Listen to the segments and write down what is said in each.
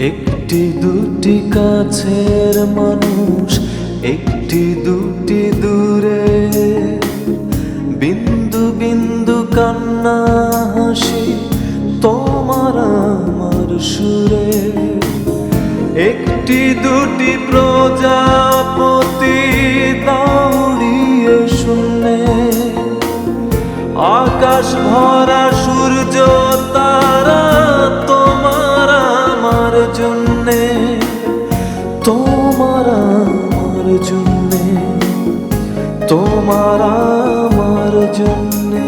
একটি দুটি কাছের মানুষ, একটি দুটি দূরে, বিন্দু বিন্দু কান্না হাসি তোমার আমার সুরে। একটি দুটি প্রজাপতি দাউড়িয়ে শূন্যে, আকাশ ভরা সূর্য তারা তোমার আমার জন্যে, তোমার আমার জন্যে, তোমার আমার জন্যে।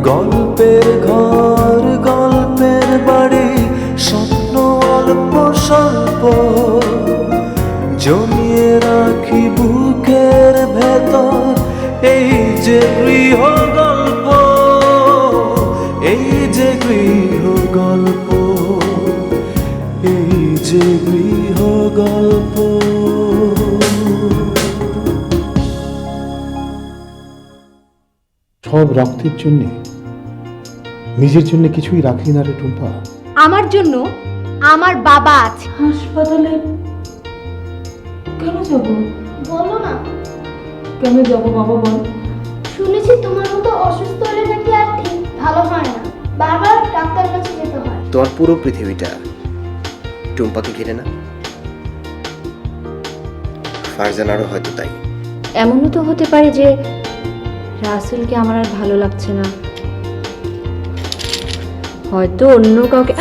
গল্পের ঘর গল্পের বাড়ি, স্বপ্ন অল্প স্বল্প জমিয়ে রাখি বুকের ভেতর। এই যে গৃহ গল্প, এই যে গৃহ গল্প, এই যে গৃহ গল্প। সব রক্তের জন্যে, নিজের জন্য কিছুই রাখি না রে টুম্পা। আমার জন্য আমার বাবা আছে। হাসপাতালে কেন যাব? বলো না। কেন যাব বাবা বল? শুনেছি তোমার মতো অসুস্থ হলে নাকি আর ঠিক ভালো হয় না, বারবার ডাক্তার কাছে যেতে হয়। তোমার পুরো পৃথিবীটা টুম্পাকে ঘিরে না? ফারজানারও হয়তো তাই। এমনও তো হতে পারে যে রাসেলকে আমার আর ভালো লাগছে না, হয়তো অন্য কাউকে।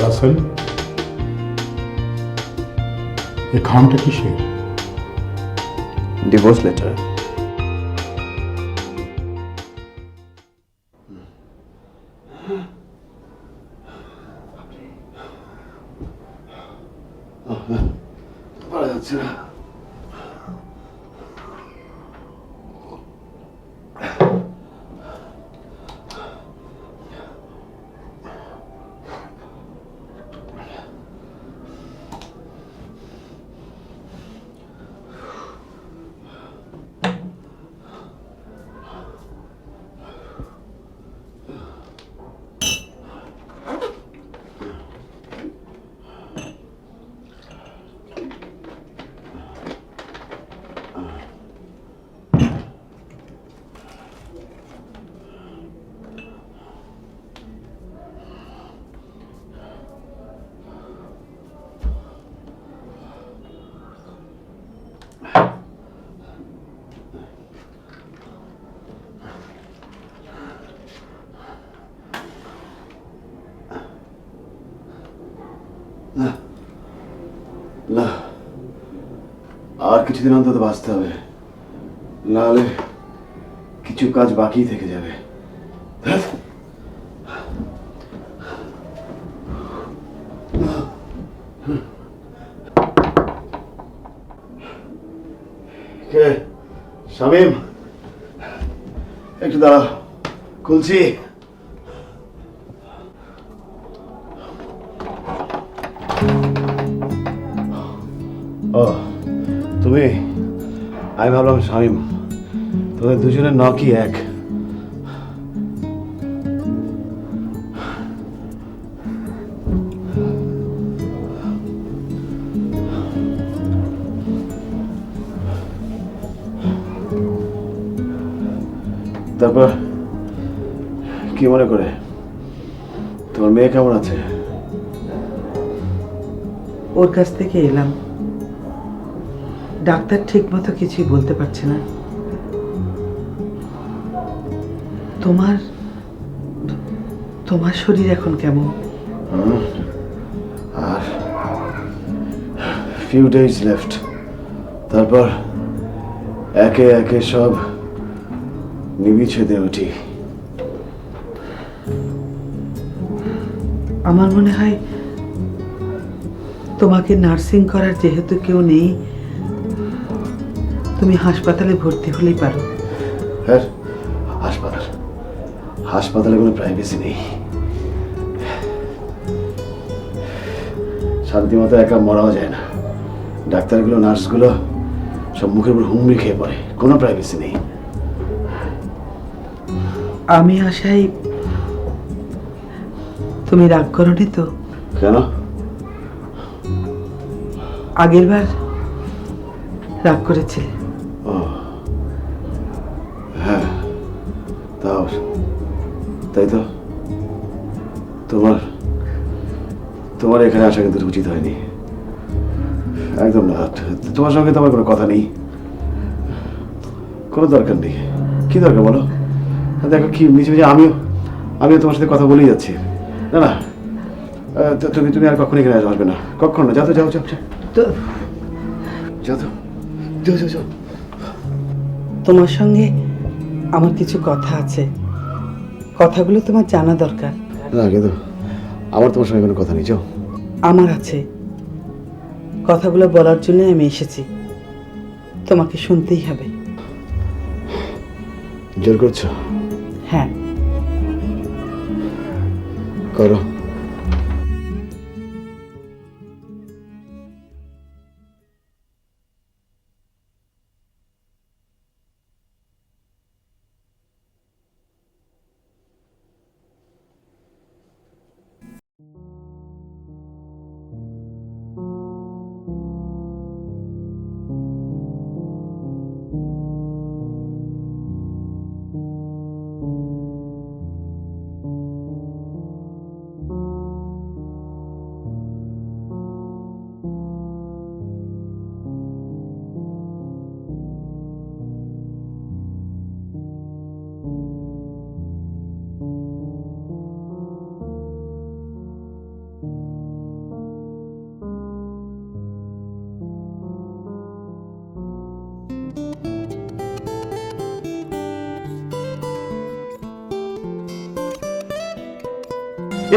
রাসেল, এই খামটা কিসের? Divorce letter. পারা যাচ্ছে না। না, আর কিছুদিন অন্তত বাঁচতে হবে, নাহলে কিছু কাজ বাকি থেকে যাবে। কে? শামীম, একটু দাঁড়াও, খুলছি। ও তুমি? আমি ভাবলাম শামীম। তোদের দুজনের নকই এক। তারপর কি মনে করে? তোমার মেয়ে কেমন আছে? ওর কাছ থেকে এলাম, ডাক্তার ঠিক মতো কিছুই বলতে পারছে না। তোমার তোমার শরীর এখন কেমন? আর ফিউ ডেজ লেফট, তারপর একে একে সব নিবিচ্ছেদে উঠি। আমার মনে হয় তোমাকে নার্সিং করার যেহেতু কেউ নেই, তুমি হাসপাতালে ভর্তি হলেই পারো। হ্যাঁ, হাসপাতালে কোনো প্রাইভেসি নেই। শান্তি মতো একা মরাও যায় না। ডাক্তারগুলো, নার্সগুলো সব মুখের উপর হুমড়ি খেয়ে পড়ে, কোনো প্রাইভেসি নেই। আমি আশাই তুমি রাগ করনি তো? কেন? আগের বার রাগ করেছিলে। ও হ্যাঁ, তাও তাই তো। তোমার তোমার এখানে আসা কিন্তু উচিত হয়নি, একদম না। তোমার সঙ্গে তো আমার কোনো কথা নেই, কোনো দরকার নেই। কি দরকার বলো? দেখো কি মিছে মিছে আমিও তোমার সাথে কথা বলেই যাচ্ছি। না না, তুমি আর কখনো এখানে আসবে না, কখনো না। যাও তো, যাও যাও তো যাও তো, যাও যাও যাও। তোমার সঙ্গে আমার কিছু কথা আছে, কথাগুলো তোমার জানা দরকার। না কিন্তু আমার তোমার সঙ্গে কোনো কথা নেই, যাও। আমার আছে, কথাগুলো বলার জন্য আমি এসেছি, তোমাকে শুনতেই হবে। জোর করছো? হ্যাঁ। করো।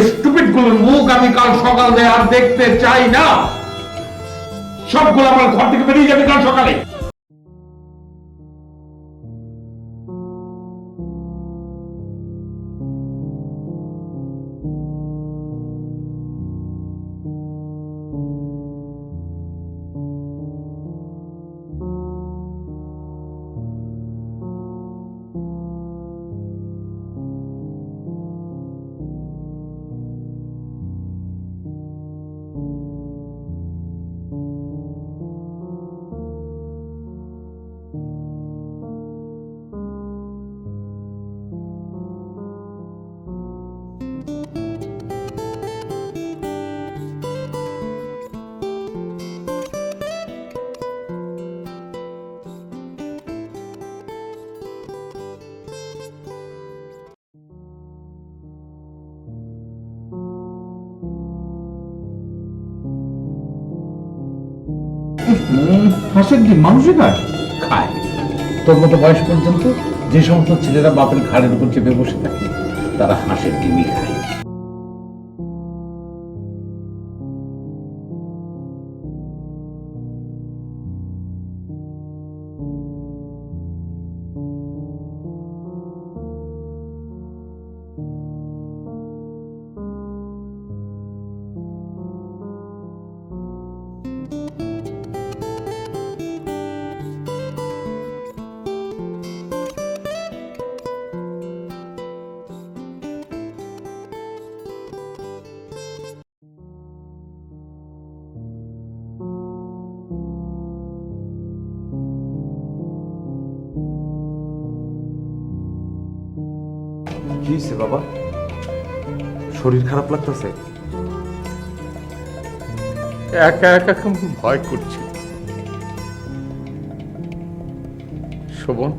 স্টুপিড গুলোর মুখ আমি কাল সকালে আর দেখতে চাই না। সবগুলো আমার ঘর থেকে বেরিয়ে যাবে কাল সকালে। হাঁসের ডিম মানুষই খায়? খায়। তোর মতো বয়স পর্যন্ত যে সমস্ত ছেলেরা বাপের ঘাড়ের উপর চেপে বসে থাকে তারা হাঁসের ডিমই খায়। কি হয়েছে বাবা? শরীর খারাপ লাগতেছে? একা একা কেমন ভয় করছে। শোভন,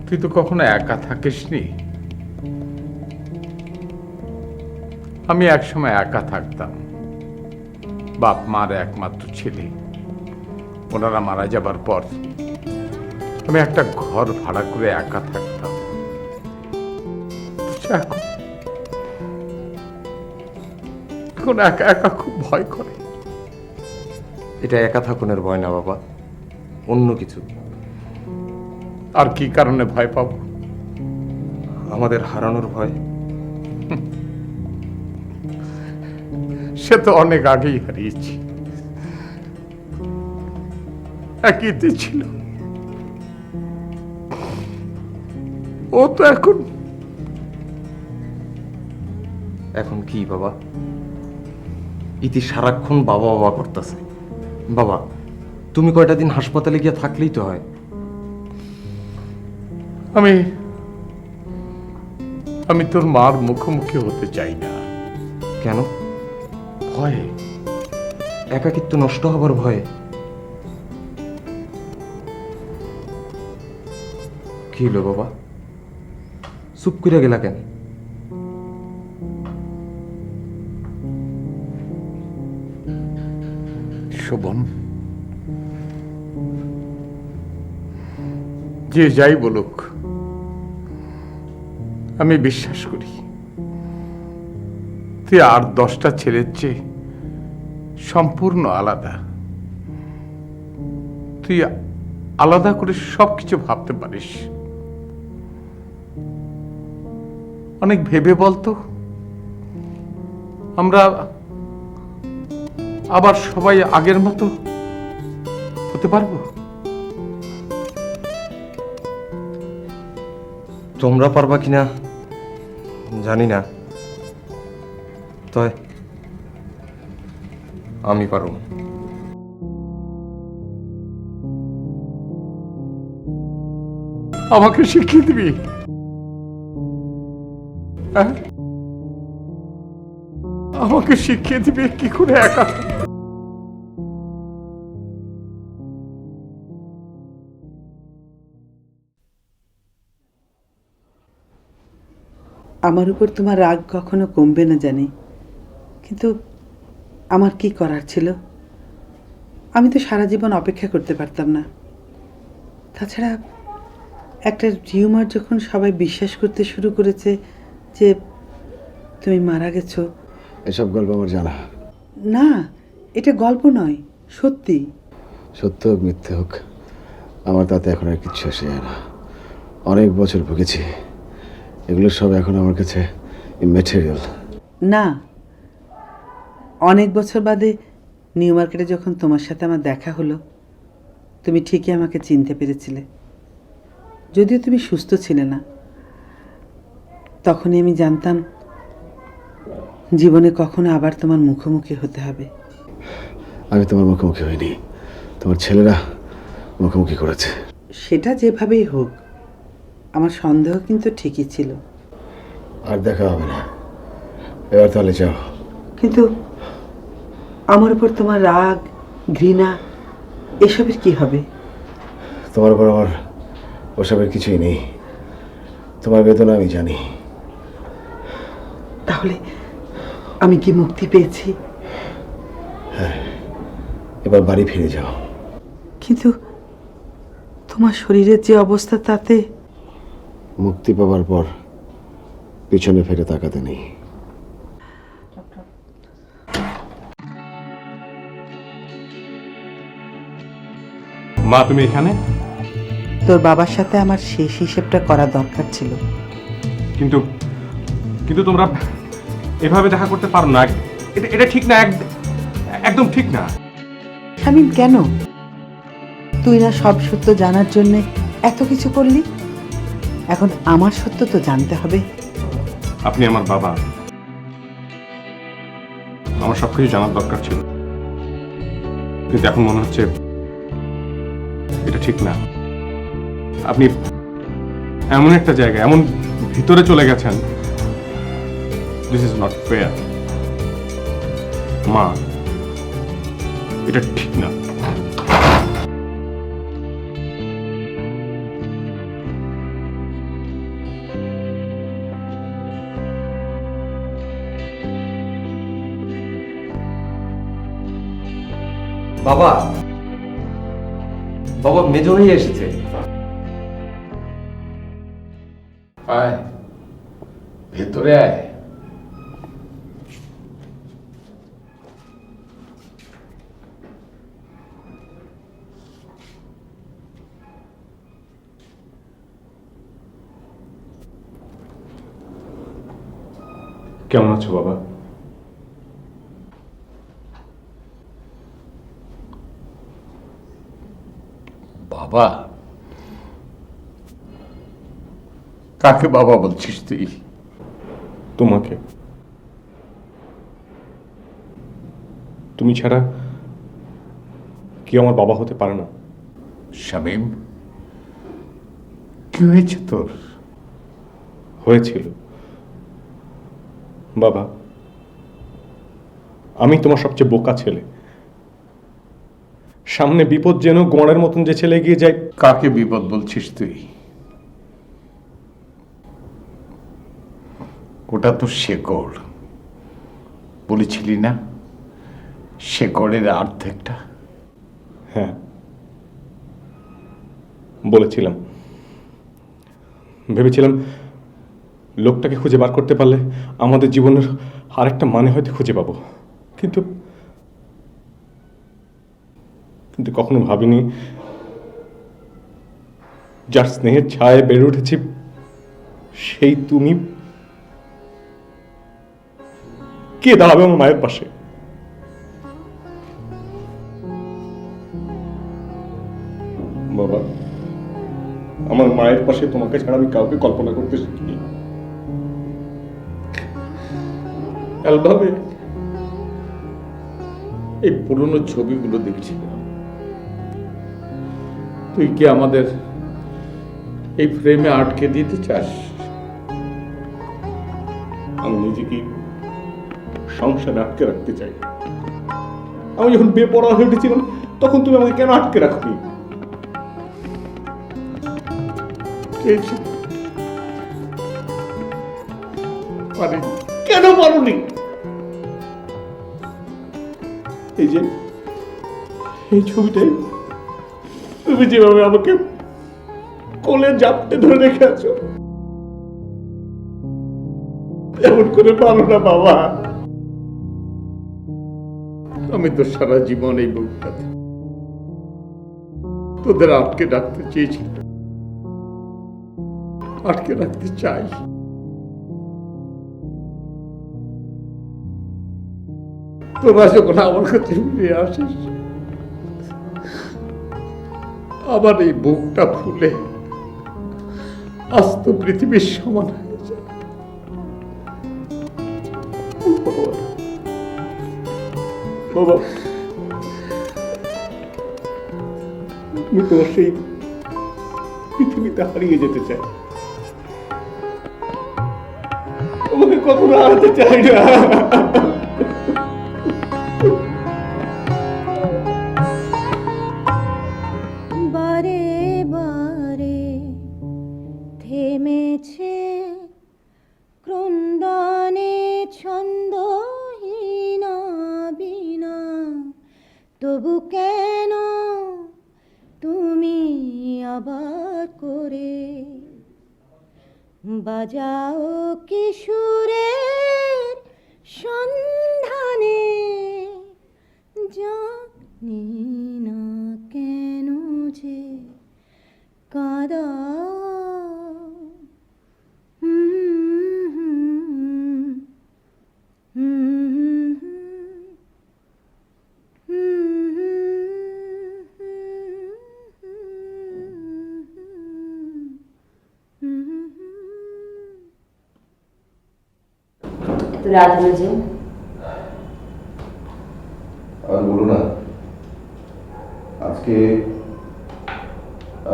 তুই তো কখনো একা থাকিসনি। আমি একসময় একা থাকতাম, বাপ মার একমাত্র ছেলে। ওনারা মারা যাবার পর আমি একটা ঘর ভাড়া করে একা থাকতাম। এখন একা একা খুব ভয় করে। এটা একা থাকুনের ভয় না বাবা, অন্য কিছু। আর কি কারণে ভয় পাবো? আমাদের হারানোর ভয়। সে তো অনেক আগেই হারিয়েছি। এক ইতি ছিল, ও তো এখন এখন কি বাবা? ইতি সারাক্ষণ বাবা বাবা করতেছে। বাবা, তুমি কয়টা দিন হাসপাতালে গিয়ে থাকলেই তো হয়। আমি আমি তোর মার মুখোমুখি হতে চাই না। কেন? ভয়ে। একাকিত্ব নষ্ট হবার ভয়ে? কি হলো বাবা, চুপ করে গেলা কেন? শোভন, যে যাই বলুক, আমি বিশ্বাস করি তুই আর 10টা ছেলের চেয়ে সম্পূর্ণ আলাদা। তুই আলাদা করে সবকিছু ভাবতে পারিস। অনেক ভেবে বলতো, আমরা আবার সবাই আগের মতো হতে পারবো? তোমরা পারবা কিনা জানি না, তয় আমি পারব। আমাকে শিখিয়ে দিবি? হ্যাঁ? আমাকে শিখিয়ে দিবি কি করে একা? আমার উপর তোমার রাগ কখনো কমবে না জানি, কিন্তু আমার কি করার ছিল? আমি তো সারা জীবন অপেক্ষা করতে পারতাম না। তাছাড়া একটা টিউমার যখন সবাই বিশ্বাস করতে শুরু করেছে যে তুমি মারা গেছো। এসব গল্প আমার জানা। না, এটা গল্প নয়, সত্যি। সত্য হোক মিথ্যে হোক, আমার তাতে এখন আর কিচ্ছু আসে যায় না। অনেক বছর ভুগেছি, এগুলো সব এখন আমার কাছে ইম্যাটেরিয়াল। না, অনেক বছর বাদে নিউ মার্কেটে যখন তোমার সাথে আমার দেখা হলো, তুমি ঠিকই আমাকে চিনতে পেরেছিলে। যদিও তুমি সুস্থ ছিলে না, তখনই আমি জানতাম জীবনে কখনো আবার তোমার মুখোমুখি হতে হবে। আমি তোমার মুখোমুখি হইনি, তোমার ছেলেরা মুখোমুখি করেছে। সেটা যেভাবেই হোক, আমার সন্দেহ কিন্তু ঠিকই ছিল। আর দেখা হবে না, এবার তাহলে যাও। কিন্তু আমার উপর তোমার রাগ, ঘৃণা এসবের কি হবে? তোমার উপর আমার ওসবের কিছুই নেই। তোমার বেদনা আমি জানি। তাহলে আমি কি মুক্তি পেয়েছি? হ্যাঁ, এবার বাড়ি ফিরে যাও। কিন্তু তোমার শরীরের যে অবস্থা, তাতে মুক্তি পাবার পর পিছনে ফিরে তাকাতে নেই। মা, তুমি এখানে? তোর বাবার সাথে আমার শেষ হিসেবটা করা দরকার ছিল। কিন্তু কিন্তু তোমরা এভাবে দেখা করতে পারো না। এটা ঠিক না, একদম ঠিক না। শামীম, কেন? তুই না সব সত্য জানার জন্য এত কিছু করলি? এখন আমার সত্য তো জানতে হবে। আপনি আমার বাবা, আমার সবকিছু জানার দরকার ছিল, কিন্তু এখন মনে হচ্ছে এটা ঠিক না। আপনি এমন একটা জায়গায়, এমন ভিতরে চলে গেছেন, দিস ইজ নট ফেয়ার। মা, এটা ঠিক না। বাবা, বাবা মেজো হয়ে এসেছে। আয়, ভেতরে আয়। কেমন আছো বাবা? বাবা? কাকে বাবা বলছিস তুই? তোমাকে। তুমি ছাড়া কেউ আমার বাবা হতে পারে না। শামীম, কি হয়েছে তোর? হয়েছিল বাবা, আমি তোমার সবচেয়ে বোকা ছেলে। সামনে বিপদ যেন গোড়ার মতন যে ছেলে এগিয়ে যায়। কাকে বিপদ বলছিস তুই? ওটা তো শেকড়, বলেছিলি না? শেকড়ের অর্ধেকটা। হ্যাঁ বলেছিলাম। ভেবেছিলাম লোকটাকে খুঁজে বার করতে পারলে আমাদের জীবনের আরেকটা মানে হয়তো খুঁজে পাবো, কিন্তু কিন্তু কখনো ভাবিনি যার স্নেহের ছায় বেড়ে উঠেছি সেই তুমি কে দাঁড়াবে আমার মায়ের পাশে। বাবা, আমার মায়ের পাশে তোমাকে ছাড়া আমি কাউকে কল্পনা করতে শিখিনি। অ্যালবামে এই পুরনো ছবিগুলো দেখছিলাম। তুই কি আমাদের এই ফ্রেমে আটকে দিতে চাস? আমি নিজেকে সংসারে আটকে রাখতে চাই। আমি যখন বেপরোয়া হয়ে উঠেছিলাম তখন তুমি আমাকে কেন আটকে রাখনি? কেন পারোনি? এই যে এই ছবিটাই তুমি যেভাবে আমাকে কোলে জাপটে ধরে রেখে আছো, এমন করে পারো না বাবা। আমি তো সারা জীবন এই বুকটাতে তোদের আটকে রাখতে চেয়েছি, আটকে রাখতে চাই। তোরা যখন আমার কাছে ফিরে আসিস, আবার এই বুকটা ফুলে আস্ত পৃথিবীর সমান হয়ে যায়। বাবা, আমি তোমার সেই পৃথিবীতে হারিয়ে যেতে চাই, তোমাকে কখনো হারাতে চাই না। বারে বারে থেমেছে ক্রন্দনে ছন্দহীনা বিনা, তবু কেন তুমি আবার করে বাজাও কিশোরের সন্ধানে, জানি না কেন যে কাঁদাও। এত রাত হলো যে? আর বলো না, আজকে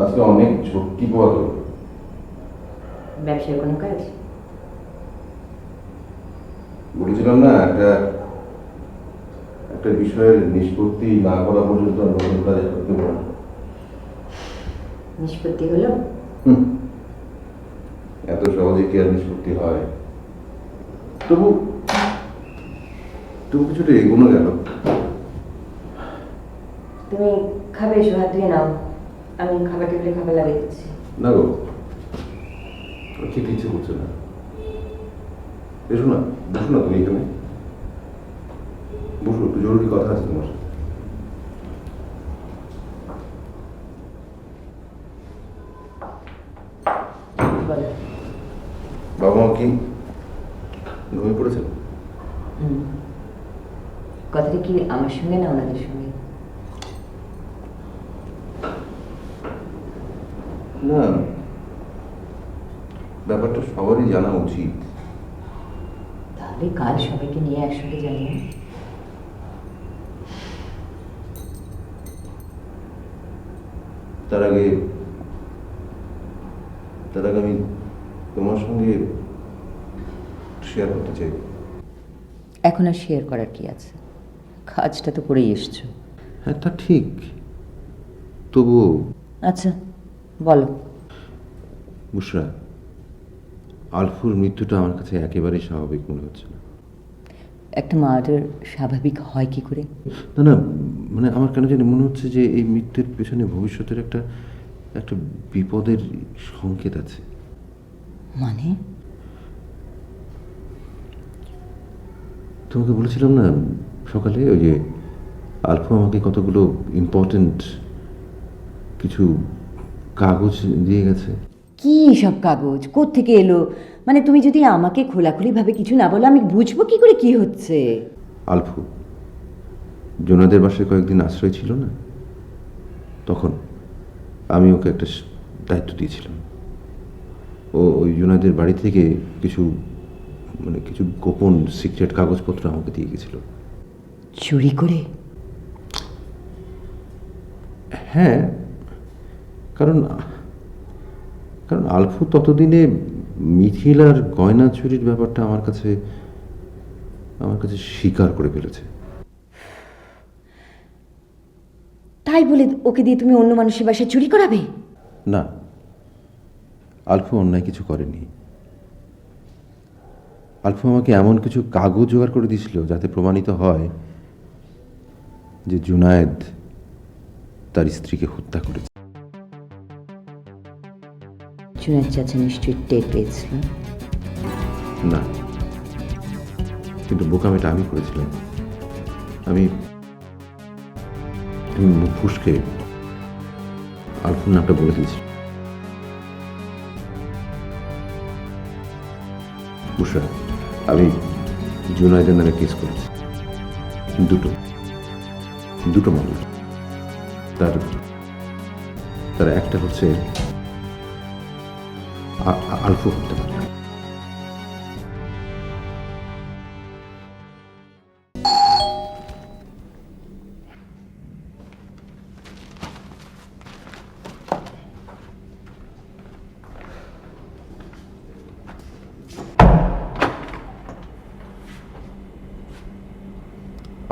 আজকে অনেক ঝক্কি পড়া হলো। ব্যবসার কোনো কাজ? বলেছিলাম না, একটা একটা বিষয়ের নিষ্পত্তি না করা পর্যন্ত নতুন কাজে করতে পারে না। নিষ্পত্তি হলো? এত সহজে কি আর নিষ্পত্তি হয়? তবু তবু কিছুটা এগোনো গেল। তুমি খাবে, এসো হাত ধুয়ে নাও, আমি খাবার টেবিলে খাবার লাগিয়ে দিচ্ছি। না গো, খেতে ইচ্ছে করছে না। এসো না, বসো না তুমি এখানে, বসো, একটু জরুরি কথা আছে তোমার সাথে। বাবা মা কি ঘুমিয়ে পড়েছেন? কথাটা কি আমার সঙ্গে না ওনাদের সঙ্গে? না, ব্যাপারটা সবারই জানা উচিত। তাহলে কাল সবাইকে নিয়ে একসঙ্গে জানিয়ে তার আগে আমি তোমার সঙ্গে শেয়ার করতে চাই। এখন আর শেয়ার করার কি আছে, কাজটা তো করেই এসছো। হ্যাঁ, তা ঠিক, তবু আচ্ছা বলো। বুশরা, আলফুর মৃত্যুটা আমার কাছে একেবারেই স্বাভাবিক মনে হচ্ছে না। একটা মার্ডার স্বাভাবিক হয় কি করে? না না, মানে আমার কেন জানি মনে হচ্ছে যে এই মৃত্যুর পেছনে ভবিষ্যতের একটা বিপদের সংকেত আছে। মানে? তোমাকে বলেছিলাম না সকালে, ওই যে আলফু আমাকে কতগুলো ইম্পর্টেন্ট কিছু কাগজ দিয়ে গেছে। কি সব কাগজ কোত্থেকে এলো? মানে তুমি যদি আমাকে খোলাখুলি ভাবে কিছু না বলো, আমি বুঝবো কি করে কি হচ্ছে? আলফু জোনাদের বাসায় কয়েকদিন আশ্রয় ছিল না, তখন আমি ওকে একটা দায়িত্ব দিয়েছিলাম। ও ওই জোনাদের বাড়ি থেকে কিছু গোপন সিক্রেট কাগজপত্র আমাকে দিয়ে গেছিল। চুরি করে? হ্যাঁ, কারণ আলফু ততদিনে মিথিলার গয়না চুরির ব্যাপারটা আমার কাছে স্বীকার করে ফেলেছে। তাই বলে ওকে দিয়ে তুমি অন্য মানুষের বাসায় চুরি করাবে? না, আলফু অন্যায় কিছু করেনি। আলফু আমাকে এমন কিছু কাগজ জোগাড় করে দিয়েছিল যাতে প্রমাণিত হয় যে জুনায়েদ তার স্ত্রীকে হত্যা করেছে। জুনায়েদ চাচা নিশ্চয়ই টের পেয়েছিল। না, কিন্তু বোকামিটা আমি করেছিলাম। আমি মুখ ফুসকে আলফুর নামটা বলে দিয়েছি। বুশরা, আমি জুনায়েদের নামে কেস করেছি, দুটো মামলা। তার একটা হচ্ছে আলফু হত্যা মামলা।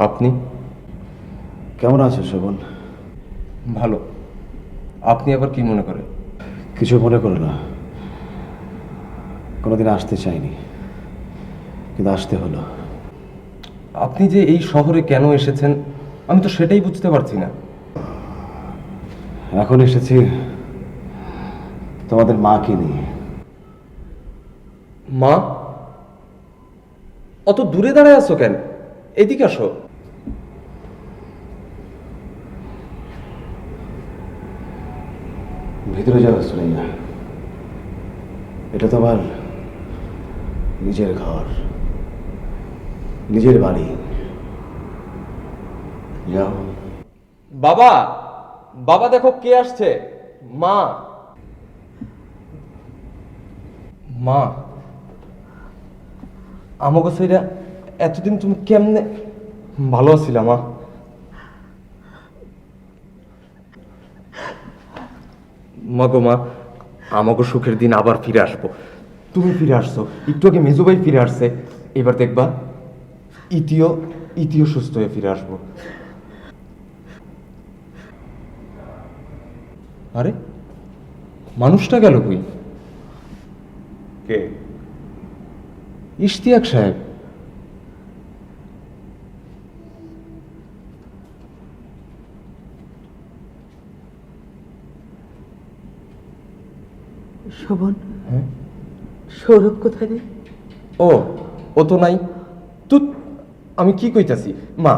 আপনি কেমন আছো শোভন? ভালো। আপনি আবার কি মনে করেন? কিছু মনে করো না, কোনোদিন আসতে চাইনি, কিন্তু আসতে হলো। আপনি যে এই শহরে কেন এসেছেন আমি তো সেটাই বুঝতে পারছি না। এখন এসেছি তোমাদের মাকে নিয়ে। মা? অত দূরে দাঁড়ায় আছো কেন? এদিকে আসো। ভিতরে যাও সুরাইয়া, এটা তোমার নিজের ঘর, নিজের বাড়ি। যাও। বাবা, বাবা দেখো কে আসছে। মা, মা আমাকে সেইটা এতদিন তুমি কেমনে ভালো আছিলা মা? মা গো মা, আমাকে সুখের দিন আবার ফিরে আসবো। তুমি ফিরে আসছো, একটু আগে মেজু ভাই ফিরে আসছে, এবার দেখবা ইতিও সুস্থ হয়ে ফিরে আসবো। আরে মানুষটা গেল কই? কে? ইশতিয়াক সাহেব। শোভন, হ্যাঁ? সৌরভ কোথায় রে? ও তো নাই। তুই আমি কি কইতাছি মা,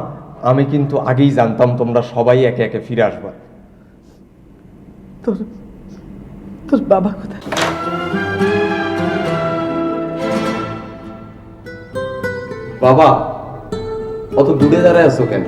আমি কিন্তু আগেই জানতাম তোমরা সবাই একে একে ফিরে আসবা। তোর বাবা কোথায়? বাবা অত দূরে দাঁড়ায় আছো কেন?